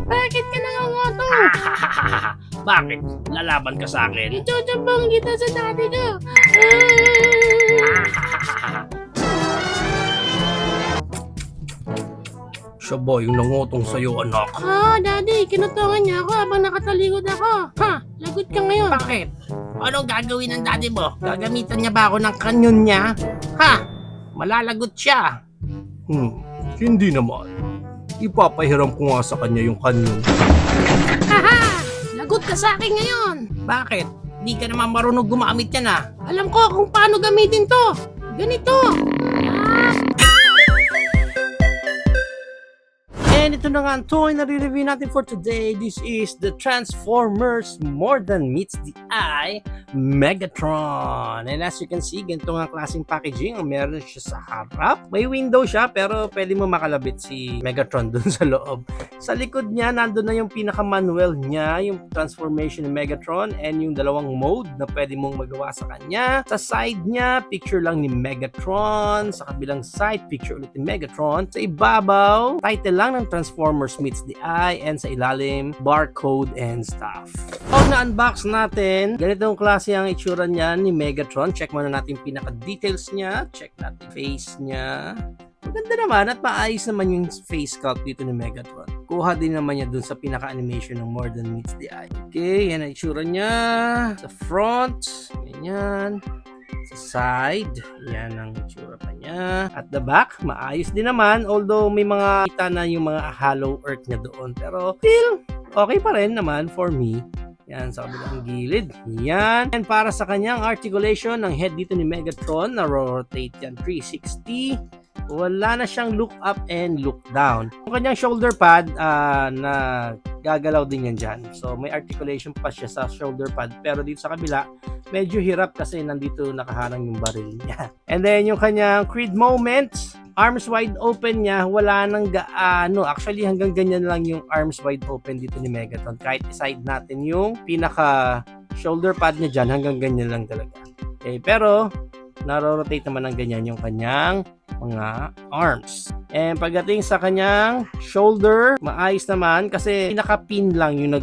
Bakit ka nangangato? Bakit? Lalaban ka sa akin? Itsotsobong kita sa daddy ko. Siya ba yung nangutong sa'yo, anak? Daddy, kinutungan niya ako habang nakatalikod ako. Lagot ka ngayon. Bakit? Anong gagawin ng daddy mo? Gagamitan niya ba ako ng kanyon niya? Malalagot siya. Hindi naman. Ipapahiram ko nga sa kanya yung kanyon. Lagot ka sa akin ngayon. Bakit? Di ka naman marunong gumamit yan Alam ko kung paano gamitin to. Ganito. And ito na nga ang toy na re-review natin for today. This is the Transformers More Than Meets the Eye Megatron. And as you can see, ganito nga klaseng packaging. Meron siya sa harap. May window siya pero pwede mo makalabit si Megatron dun sa loob. Sa likod niya, nandun na yung pinaka-manual niya, yung transformation ni Megatron and yung dalawang mode na pwede mong magawa sa kanya. Sa side niya, picture lang ni Megatron. Sa kabilang side, picture ulit ni Megatron. Sa ibabaw, title lang ng Transformers Meets the Eye, and sa ilalim, barcode and stuff. Pag na-unbox natin, ganitong klase ang itsura niya ni Megatron. Check muna natin yung pinaka-details niya. Check natin face niya. Maganda naman at maayos naman yung face sculpt dito ni Megatron. Kuha din naman niya dun sa pinaka-animation ng More Than Meets the Eye. Okay, yan ang itsura niya. Sa front, ganyan. Sa side, yan ang itsura pa niya. At the back, maayos din naman. Although may mga kita na yung mga hollow earth niya doon. Pero still, okay pa rin naman for me. Yan, sa kabilang gilid. Yan. And para sa kanyang articulation ng head dito ni Megatron, na-rotate yan 360. Wala na siyang look up and look down. Yung kanyang shoulder pad na gagalaw din yan dyan. So may articulation pa siya sa shoulder pad. Pero dito sa kabila, medyo hirap kasi nandito nakaharang yung baril niya. And then yung kanyang Creed moments, arms wide open niya, wala nang gaano. Actually hanggang ganyan lang yung arms wide open dito ni Megatron. Kahit iside natin yung pinaka shoulder pad niya dyan, hanggang ganyan lang talaga. Okay, pero naro-rotate naman ng ganyan yung kanyang mga arms. And pagdating sa kanyang shoulder, maayos naman kasi pinaka-pin lang yung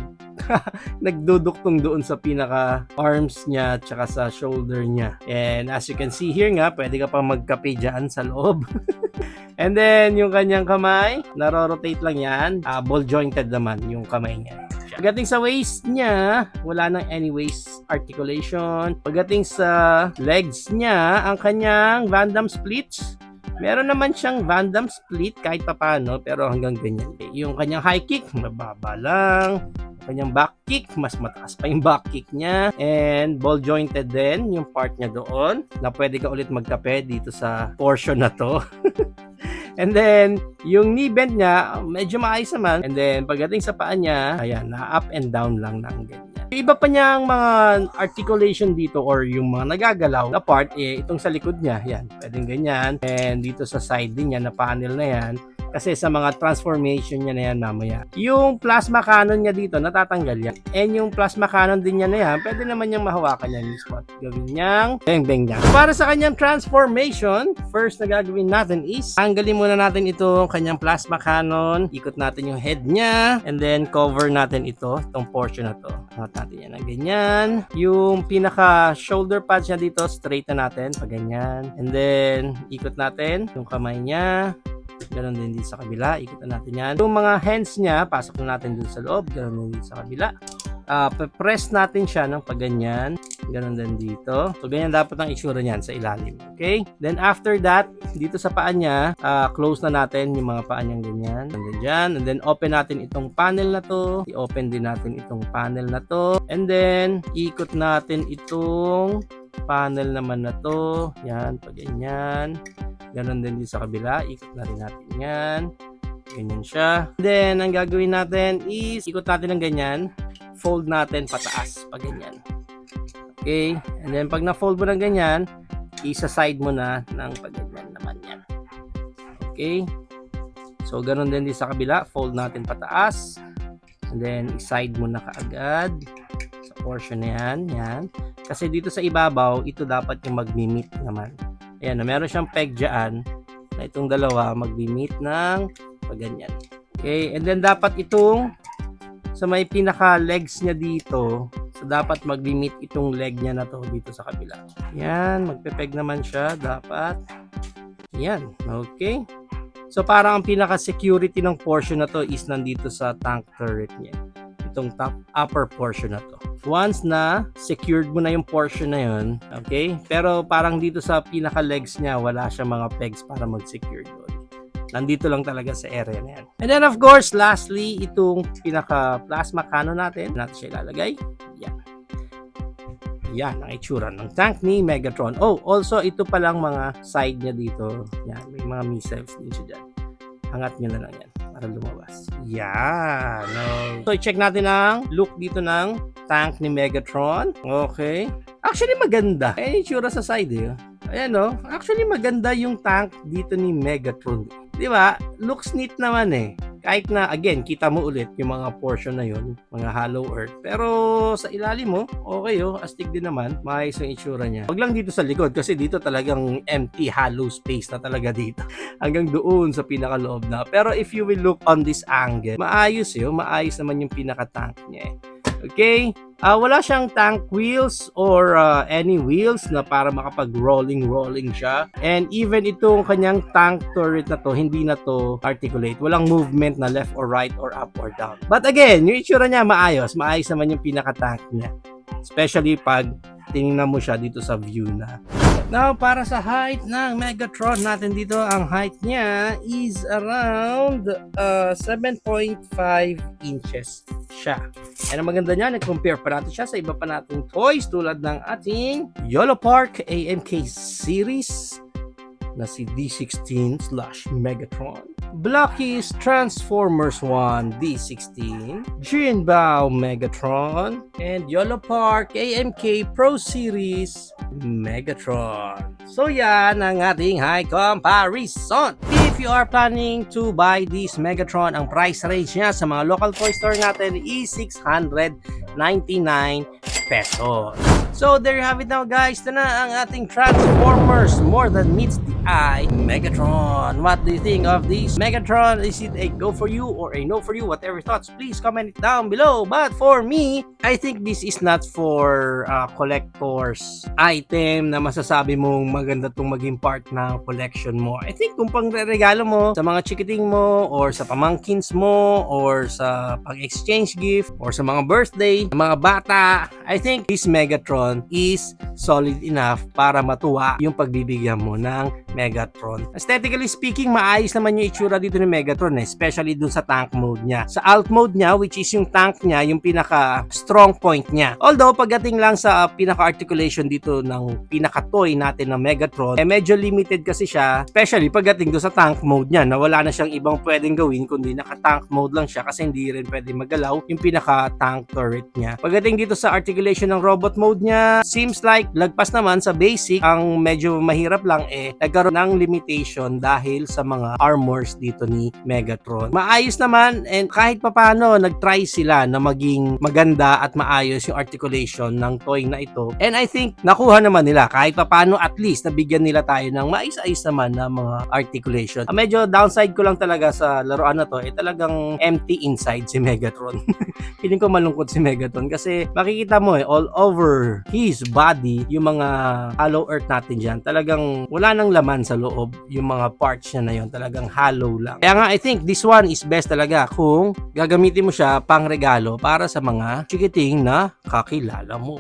nagduduktong doon sa pinaka-arms niya tsaka sa shoulder niya. And as you can see here nga, pwede ka pa magkape dyan sa loob. And then, yung kanyang kamay, naro-rotate lang yan. Ball jointed naman yung kamay niya. Pagdating sa waist niya, wala nang any waist articulation. Pagdating sa legs niya, ang kanyang Van Damme splits, meron naman siyang Van Damme split kahit papano, pero hanggang ganyan. Yung kanyang high kick, mababa lang. Kanyang back kick, mas mataas pa yung back kick niya. And ball jointed din yung part niya doon, na pwede ka ulit magkape dito sa portion na to. And then, yung knee bend niya, medyo maayos naman. And then, pagdating sa paa niya, ayan, na-up and down lang ng ganyan. Yung iba pa niyang mga articulation dito or yung mga nagagalaw na part, itong sa likod niya, yan, pwedeng ganyan. And dito sa side din niya, na panel na yan, kasi sa mga transformation niya na yan mamaya. Yung plasma cannon niya dito, natatanggal yan. And yung plasma cannon din niya na yan, pwede naman niyang mahawakan yan mismo at gawin niyang bang-bang niya. Para sa kanyang transformation, first na gagawin natin is, tanggalin muna natin itong kanyang plasma cannon, ikot natin yung head niya, and then cover natin itong portion na to. Angat natin yan na ganyan. Yung pinaka shoulder pads niya dito, straight na natin, pag ganyan. And then, ikot natin yung kamay niya. Ganon din dito sa kabila, ikutan natin yan. Yung mga hands niya, pasok na natin dito sa loob, ganon din dito sa kabila. Press natin siya ng pagganyan, ganon din dito. So ganyan dapat ang itsura niyan sa ilalim, okay? Then after that, dito sa paa niya, close na natin yung mga paa niyang ganyan, and dyan. And then open natin itong panel na to, i-open din natin itong panel na to, and then ikot natin itong panel naman na to, yan, pag ganyan. Ganon din dito sa kabila, ikot na rin natin yan. Ganyan siya. Then, ang gagawin natin is, ikot natin ng ganyan, fold natin pataas, pag ganyan. Okay? And then, pag na-fold mo ng ganyan, isa-side mo na ng pag ganyan naman yan. Okay? So, ganon din dito sa kabila, fold natin pataas. And then, iside mo na kaagad sa portion na yan. Yan. Kasi dito sa ibabaw, ito dapat yung mag-meet naman. Ayan, meron siyang peg dyan. na itong dalawa magbi-meet ng ganyan. Okay, and then dapat itong sa may pinaka-legs niya dito, so dapat mag-limit itong leg niya na to dito sa kabila. Yan, magpe-peg naman siya, dapat. Yan, okay. So parang ang pinaka-security ng portion na to is nandito sa tank turret niya. Itong top upper portion na to. Once na secured mo na yung portion na yun, okay? Pero parang dito sa pinaka-legs niya, wala siya mga pegs para mag-secure doon. Nandito lang talaga sa area na yan. And then of course, lastly, itong pinaka-plasma cannon natin siya ilalagay. Yan. Yan ang itsura ng tank ni Megatron. Oh, also ito palang mga side niya dito. Yan, may mga missiles din siya dyan. Angat nyo na lang yan para lumabas. Yan. So, i-check natin ang look dito ng tank ni Megatron. Okay. Actually, maganda. Ayan yung itsura sa side eh. Ayan no. Actually, maganda yung tank dito ni Megatron. Di ba? Looks neat naman eh. Kahit na, again, kita mo ulit yung mga portion na yun, mga hollow earth. Pero sa ilalim mo, okay oh, astig din naman. Maayos yung itsura niya. Wag lang dito sa likod kasi dito talagang empty, hollow space na talaga dito. Hanggang doon sa pinakaloob na. Pero if you will look on this angle, maayos yun. Maayos naman yung pinaka-tank niya eh. Okay? Wala siyang tank wheels or any wheels na para makapag-rolling siya. And even itong kanyang tank turret na to, hindi na to articulate. Walang movement na left or right or up or down. But again, yung itsura niya maayos. Maayos naman yung pinaka-tank niya. Especially pag tinignan mo siya dito sa view na. Now, para sa height ng Megatron natin dito, ang height niya is around 7.5 inches siya. And ang maganda niya, nag-compare pa natin siya sa iba pa nating toys tulad ng ating YOLO Park AMK series na si D16/Megatron, Blocky's Transformers 1 D16, Jinbao Megatron, and YOLO Park AMK Pro Series Megatron. So yan ang ating high comparison. If you are planning to buy this Megatron, ang price range niya sa mga local toy store natin is 699 pesos. So there you have it now guys. Ito na ang ating Transformers More Than Meets the Eye Megatron. What do you think of this Megatron? Is it a go for you or a no for you? Whatever thoughts, please comment it down below. But for me, I think this is not for collector's item na masasabi mong maganda itong maging part ng collection mo. I think kung pang-regalo mo sa mga chikiting mo or sa pamangkins mo or sa pag-exchange gift or sa mga birthday, sa mga bata, I think this Megatron is solid enough para matuwa yung pagbibigyan mo ng Megatron. Aesthetically speaking, maayos naman yung itsura dito ni Megatron, especially dun sa tank mode niya. Sa alt mode niya, which is yung tank niya, yung pinaka strong point niya. Although, pagdating lang sa pinaka-articulation dito ng pinaka-toy natin ng Megatron, medyo limited kasi siya, especially pagdating doon sa tank mode niya, na wala na siyang ibang pwedeng gawin kundi naka-tank mode lang siya kasi hindi rin pwede magalaw yung pinaka-tank turret niya. Pagdating dito sa articulation ng robot mode niya, seems like lagpas naman sa basic. Ang medyo mahirap lang nagkaroon ng limitation dahil sa mga armors dito ni Megatron. Maayos naman, and kahit papano nagtry sila na maging maganda at maayos yung articulation ng toy na ito. And I think nakuha naman nila kahit papano, at least nabigyan nila tayo ng maayos-ayos naman na mga articulation. Medyo downside ko lang talaga sa laruan na to talagang empty inside si Megatron. Feeling ko malungkot si Megatron kasi makikita mo all over his body yung mga hollow earth natin dyan. Talagang wala nang laman sa loob yung mga parts niya na yun. Talagang hollow lang. Kaya nga I think this one is best talaga kung gagamitin mo siya pang regalo para sa mga chikiting na kakilala mo.